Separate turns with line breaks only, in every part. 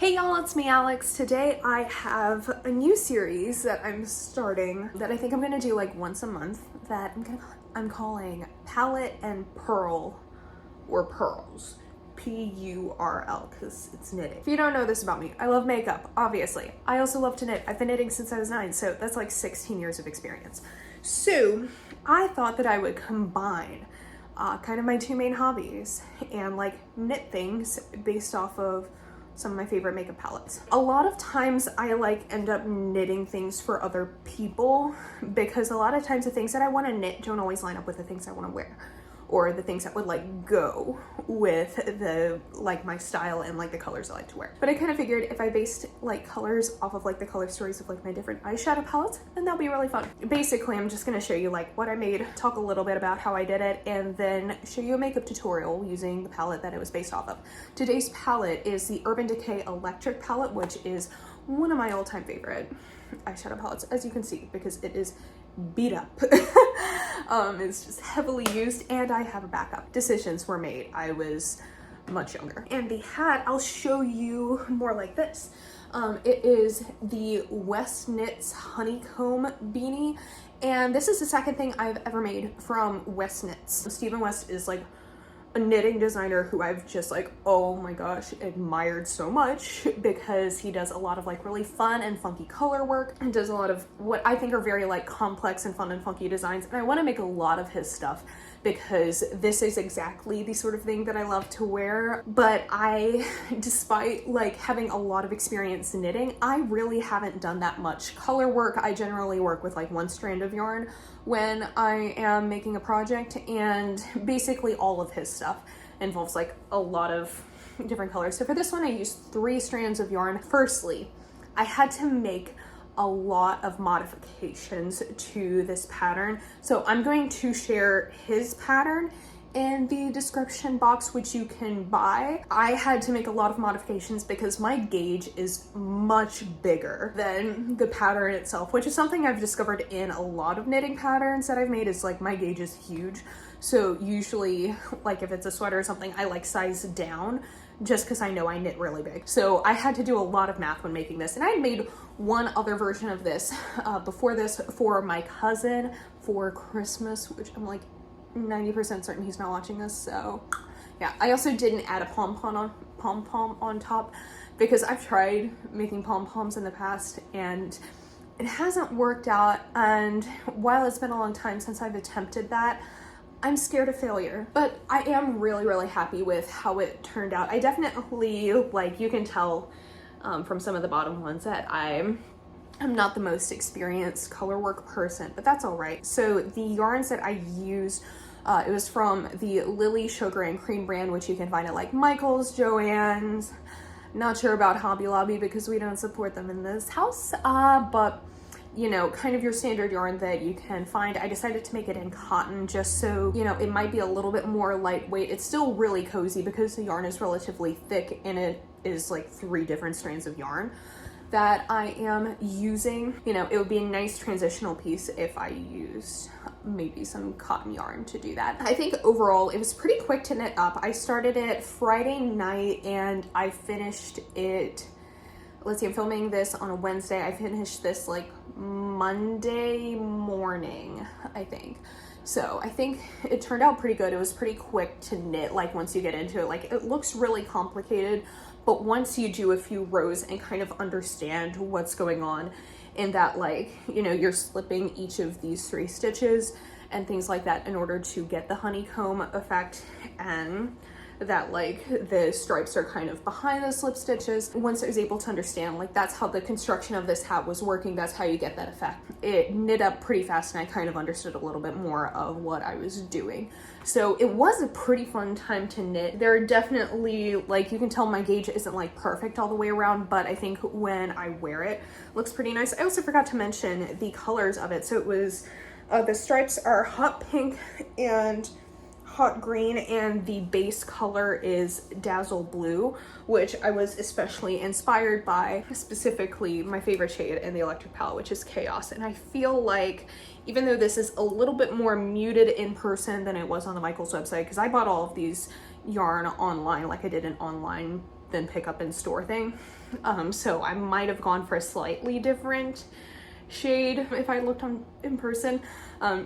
Hey y'all, it's me Alex. Today I have a new series that I'm starting that I think I'm gonna do like once a month that I'm calling Palette and Purl, or Pearls. P-U-R-L, because it's knitting. If you don't know this about me, I love makeup, obviously. I also love to knit. I've been knitting since I was 9, so that's like 16 years of experience. So I thought that I would combine kind of my two main hobbies and like knit things based off of some of my favorite makeup palettes. A lot of times I like end up knitting things for other people because a lot of times the things that I want to knit don't always line up with the things I want to wear, or the things that would like go with the like my style and like the colors I like to wear. But I kind of figured if I based like colors off of like the color stories of like my different eyeshadow palettes, then that'll be really fun. Basically, I'm just gonna show you like what I made, talk a little bit about how I did it, and then show you a makeup tutorial using the palette that it was based off of. Today's palette is the Urban Decay Electric palette, which is one of my all-time favorite eyeshadow palettes, as you can see, because it is beat up. It's just heavily used, and I have a backup. Decisions were made. I was much younger. And the hat, I'll show you more like this. It is the WestKnits honeycomb beanie, and this is the second thing I've ever made from WestKnits. Stephen West is like a knitting designer who I've just like, oh my gosh, admired so much, because he does a lot of like really fun and funky color work and does a lot of what I think are very like complex and fun and funky designs. And I want to make a lot of his stuff because this is exactly the sort of thing that I love to wear. But despite like having a lot of experience knitting, I really haven't done that much color work. I generally work with like one strand of yarn when I am making a project, and basically all of his stuff involves like a lot of different colors. So for this one, I used 3 strands of yarn. Firstly, I had to make a lot of modifications to this pattern. So I'm going to share his pattern in the description box, which you can buy. I had to make a lot of modifications because my gauge is much bigger than the pattern itself, which is something I've discovered in a lot of knitting patterns that I've made, is like my gauge is huge. So usually, like if it's a sweater or something, I like size down just because I know I knit really big. So I had to do a lot of math when making this, and I had made one other version of this before this for my cousin for Christmas, which I'm like 90% certain he's not watching this, so yeah. I also didn't add a pom-pom on top because I've tried making pom-poms in the past and it hasn't worked out, and while it's been a long time since I've attempted that, I'm scared of failure. But I am really happy with how it turned out. I definitely, like, you can tell from some of the bottom ones that I'm not the most experienced color work person, but that's all right. So the yarns that I used, it was from the Lily Sugar and Cream brand, which you can find at like Michael's, Joann's. Not sure about Hobby Lobby because we don't support them in this house, but you know, kind of your standard yarn that you can find. I decided to make it in cotton just so, you know, it might be a little bit more lightweight. It's still really cozy because the yarn is relatively thick and it is like 3 different strands of yarn that I am using. You know, it would be a nice transitional piece if I used maybe some cotton yarn to do that. I think overall it was pretty quick to knit up. I started it Friday night and I finished it, let's see, I'm filming this on a Wednesday. I finished this like Monday morning, I think. So I think it turned out pretty good. It was pretty quick to knit, like once you get into it. Like it looks really complicated, but once you do a few rows and kind of understand what's going on in that, like, you know, you're slipping each of these 3 stitches and things like that in order to get the honeycomb effect, and that like the stripes are kind of behind the slip stitches. Once I was able to understand like that's how the construction of this hat was working, that's how you get that effect, it knit up pretty fast and I kind of understood a little bit more of what I was doing. So it was a pretty fun time to knit. There are definitely, like, you can tell my gauge isn't like perfect all the way around, but I think when I wear it, it looks pretty nice. I also forgot to mention the colors of it. So it was the stripes are hot pink and hot green, and the base color is Dazzle blue, which I was especially inspired by, specifically my favorite shade in the electric palette, which is Chaos. And I feel like even though this is a little bit more muted in person than it was on the Michael's website, because I bought all of these yarn online, like I did an online than pick up in store thing. So I might have gone for a slightly different shade if I looked on in person.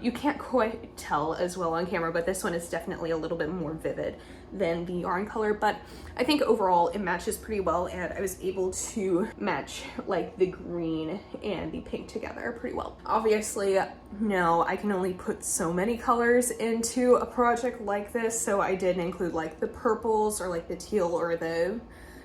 You can't quite tell as well on camera, but this one is definitely a little bit more vivid than the yarn color, but I think overall it matches pretty well, and I was able to match like the green and the pink together pretty well. Obviously, no, I can only put so many colors into a project like this, so I did include like the purples or like the teal or the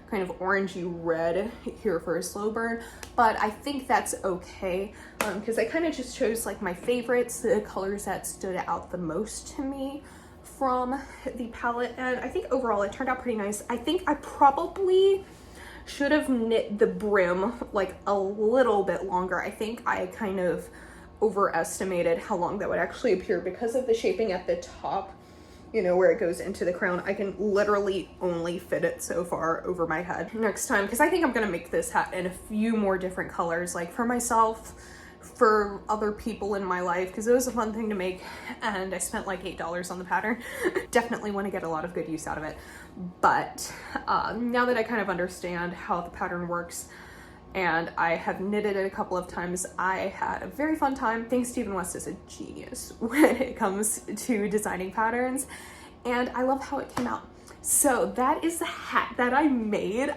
kind of orangey red here for a slow burn, but I think that's okay because I kind of just chose like my favorites, the colors that stood out the most to me from the palette, and I think overall it turned out pretty nice. I think I probably should have knit the brim like a little bit longer. I think I kind of overestimated how long that would actually appear because of the shaping at the top, you know, where it goes into the crown. I can literally only fit it so far over my head. Next time, because I think I'm gonna make this hat in a few more different colors, like for myself, for other people in my life, because it was a fun thing to make and I spent like $8 on the pattern. Definitely want to get a lot of good use out of it, but now that I kind of understand how the pattern works and I have knitted it a couple of times, I had a very fun time. I think Stephen West is a genius when it comes to designing patterns, and I love how it came out. So that is the hat that I made.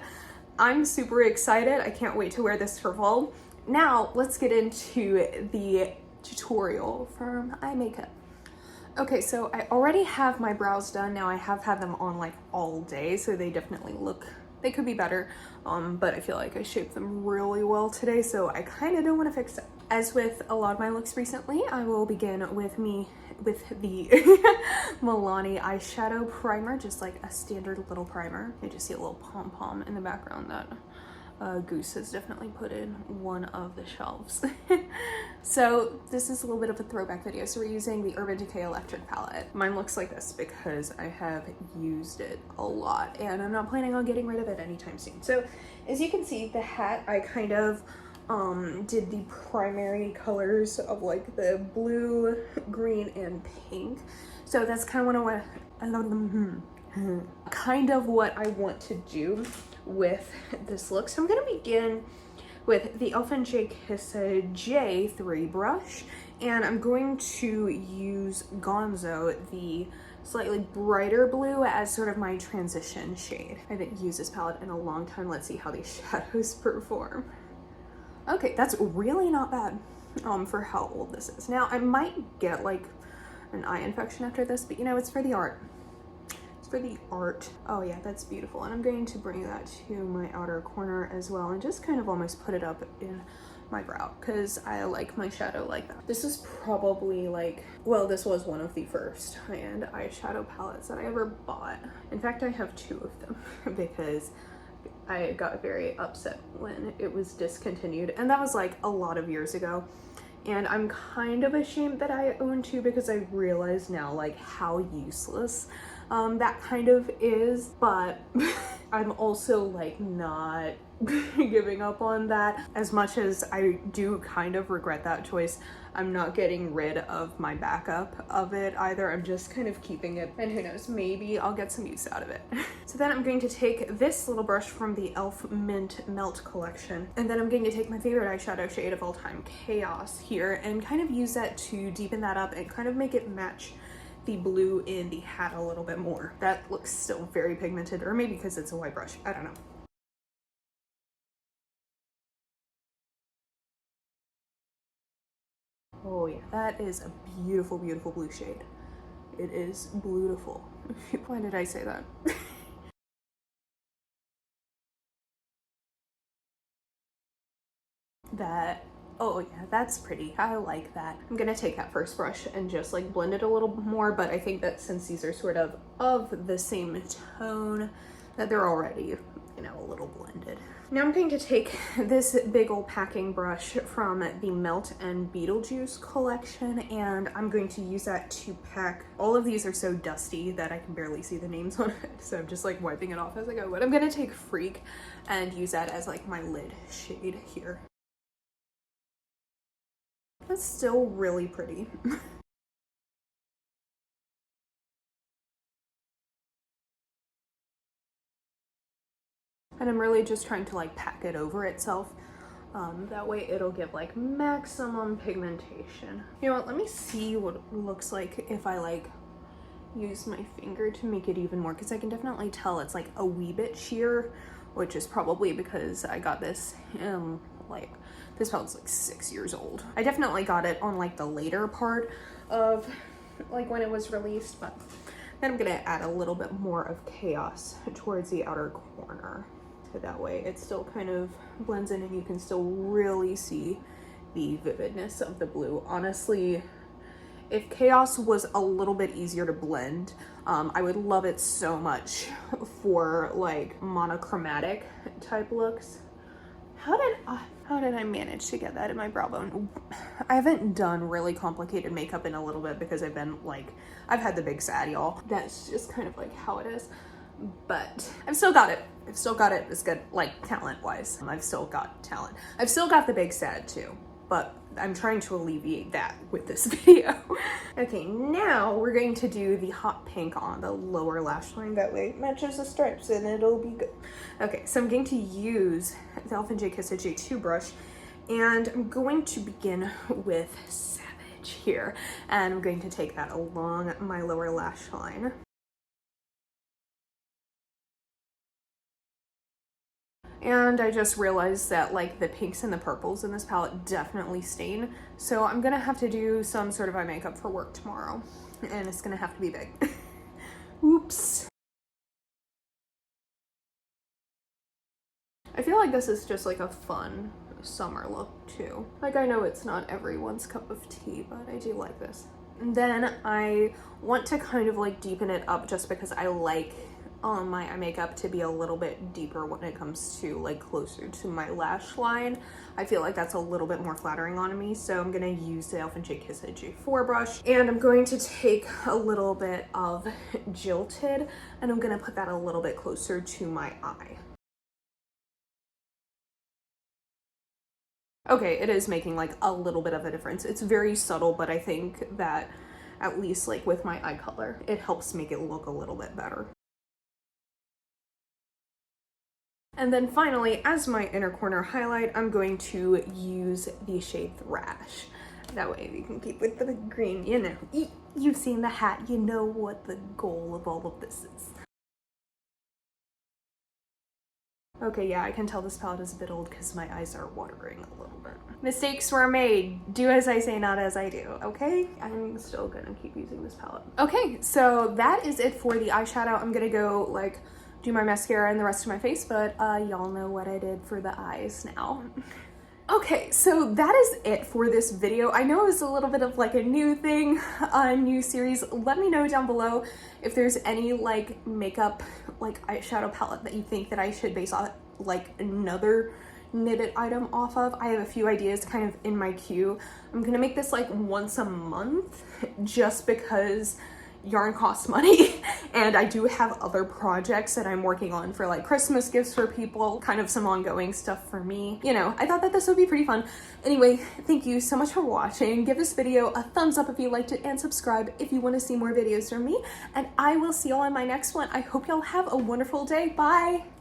I'm super excited. I can't wait to wear this for fall. Now let's get into the tutorial from eye makeup. Okay, so I already have my brows done. Now I have had them on like all day, so they definitely look, they could be better, but I feel like I shaped them really well today, so I kind of don't want to fix it. As with a lot of my looks recently, I will begin with the Milani Eyeshadow Primer, just like a standard little primer. You just see a little pom-pom in the background that Goose has definitely put in one of the shelves. So this is a little bit of a throwback video. So we're using the Urban Decay Electric palette. Mine looks like this because I have used it a lot and I'm not planning on getting rid of it anytime soon. So as you can see, the hat, I kind of did the primary colors of like the blue, green, and pink. So that's kind of what I want to do with this look. So I'm going to begin with the Elf & Jake Kiss J3 brush, and I'm going to use Gonzo, the slightly brighter blue, as sort of my transition shade. I haven't used this palette in a long time. Let's see how these shadows perform. Okay, that's really not bad for how old this is. Now I might get like an eye infection after this, but you know, it's for the art. For the art. Oh yeah, that's beautiful. And I'm going to bring that to my outer corner as well and just kind of almost put it up in my brow because I like my shadow like that. This is probably like, well, this was one of the first high-end eyeshadow palettes that I ever bought. In fact, I have two of them because I got very upset when it was discontinued, and that was like a lot of years ago. And I'm kind of ashamed that I own two because I realize now like how useless that kind of is, but I'm also like not giving up on that. As much as I do kind of regret that choice, I'm not getting rid of my backup of it either. I'm just kind of keeping it, and who knows, maybe I'll get some use out of it. So then I'm going to take this little brush from the e.l.f. Mint Melt collection, and then I'm going to take my favorite eyeshadow shade of all time, Chaos, here, and kind of use that to deepen that up and kind of make it match the blue in the hat a little bit more. That looks still very pigmented, or maybe because it's a white brush, I don't know. Oh yeah, that is a beautiful, beautiful blue shade. It is beautiful. Why did I say that? Oh yeah, that's pretty. I like that. I'm gonna take that first brush and just like blend it a little more, but I think that since these are sort of the same tone, that they're already, you know, a little blended. Now I'm going to take this big old packing brush from the Melt and Beetlejuice collection, and I'm going to use that to pack. All of these are so dusty that I can barely see the names on it, so I'm just like wiping it off as I go. But I'm gonna take Freak and use that as like my lid shade here. That's still really pretty. And I'm really just trying to like pack it over itself. That way it'll give like maximum pigmentation. You know what, let me see what it looks like if I like use my finger to make it even more, because I can definitely tell it's like a wee bit sheer, which is probably because I got this like, this palette's like 6 years old. I definitely got it on like the later part of like when it was released, but then I'm gonna add a little bit more of Chaos towards the outer corner. So that way it still kind of blends in and you can still really see the vividness of the blue. Honestly, if Chaos was a little bit easier to blend, I would love it so much for like monochromatic type looks. How did I manage to get that in my brow bone? I haven't done really complicated makeup in a little bit because I've been like, I've had the big sad, y'all. That's just kind of like how it is. But I've still got it. I've still got it. It's good, like talent wise. I've still got talent. I've still got the big sad too, but I'm trying to alleviate that with this video. Okay, now we're going to do the hot pink on the lower lash line. That way it matches the stripes and it'll be good. Okay, so I'm going to use the Elf & J Kiss J2 brush, and I'm going to begin with Savage here. And I'm going to take that along my lower lash line. And I just realized that like the pinks and the purples in this palette definitely stain. So I'm gonna have to do some sort of eye makeup for work tomorrow. And it's gonna have to be big. Oops. I feel like this is just like a fun summer look too. Like I know it's not everyone's cup of tea, but I do like this. And then I want to kind of like deepen it up just because I like my eye makeup to be a little bit deeper when it comes to like closer to my lash line. I feel like that's a little bit more flattering on me, so I'm gonna use the Elf & J Kiss J4 brush, and I'm going to take a little bit of Jilted and I'm gonna put that a little bit closer to my eye. Okay, it is making like a little bit of a difference. It's very subtle, but I think that at least like with my eye color, it helps make it look a little bit better. And then finally, as my inner corner highlight, I'm going to use the shade Thrash. That way we can keep with the green, you know. You've seen the hat, you know what the goal of all of this is. Okay, yeah, I can tell this palette is a bit old because my eyes are watering a little bit. Mistakes were made. Do as I say, not as I do, okay? I'm still gonna keep using this palette. Okay, so that is it for the eyeshadow. I'm gonna go like do my mascara and the rest of my face, but y'all know what I did for the eyes now. Okay, so that is it for this video. I know it was a little bit of like a new thing, a new series. Let me know down below if there's any like makeup, like eyeshadow palette that you think that I should base on like another knitted item off of. I have a few ideas kind of in my queue. I'm gonna make this like once a month just because yarn costs money and I do have other projects that I'm working on for like Christmas gifts for people, kind of some ongoing stuff for me. You know, I thought that this would be pretty fun. Anyway, thank you so much for watching. Give this video a thumbs up if you liked it and subscribe if you want to see more videos from me, and I will see y'all in my next one. I hope y'all have a wonderful day. Bye!